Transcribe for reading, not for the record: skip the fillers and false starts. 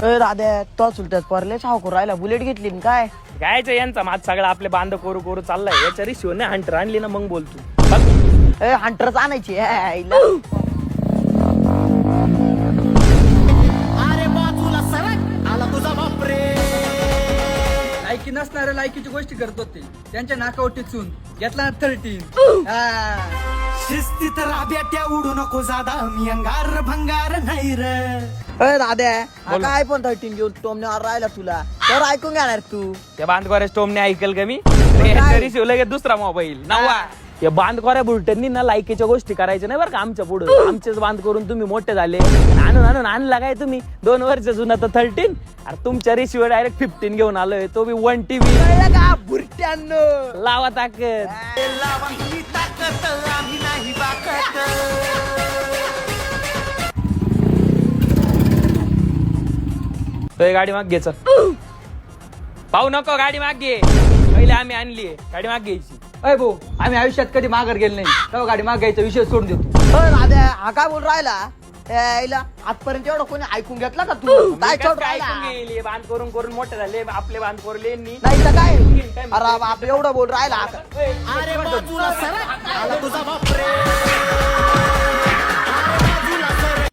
दाद्या तो चुलत्याच परले सावकूर राहिला बुलेट घेतली न काय गायचं यांचा माझ सगळं आपले बांध कोरू कोरू चाललाय याच्या रिशिवने हंटर आणली ना मग बोलतो. हंटरच आणायची अरे बाजूला सरक आला तुझा बापरे. लायकी नसणाऱ्या लायकीची गोष्टी करत होते त्यांच्या नाकावर टिचून घेतला 13. शिस्तीत राब्याट्या उडू नको जादा मी अंगार भंगार नाही रे. दाद्या काय पण 13 घेऊन टोमण्यावर राहिला तुला तर ऐकून घेणार तू. त्या बांधकोऱ्या स्टोमने ऐकल का मी रिशिव लगेच दुसरा मोबाईल नवा. या बांधकोऱ्या बुलट्यांनी ना लायकीच्या गोष्टी करायच्या नाही बरं का आमच्या पुढे. आमचेच बांध करून तुम्ही मोठे झाले आणून आणून आणला काय तुम्ही 2 वर्ष जुना तर 13. अरे तुमच्या रिशिवर डायरेक्ट 15 घेऊन आलोय तो बी 1 TV. का बुरट्यांनो लावा ताकद. तो गाडी माग घे चल. पाहू नको गाडी माग घे पहिले आम्ही आणलीये गाडी माग घ्यायची. अय भाऊ आम्ही आयुष्यात कधी माघार गेलो नाही तेव्हा गाडी मागायचा विषय सोडून देतो. दाद्या हा काय बोल राहिला आजपर्यंत एवढं कोणी ऐकून घेतला का तू काय मी चढ काय राहिला? ऐकून गेली बांध करून करून मोठे झाले आपले बांध कोरले नाही तर काय अरे बाप एवढं बोल राहिला अरे बाजूला सरक आला तुझा बापरे.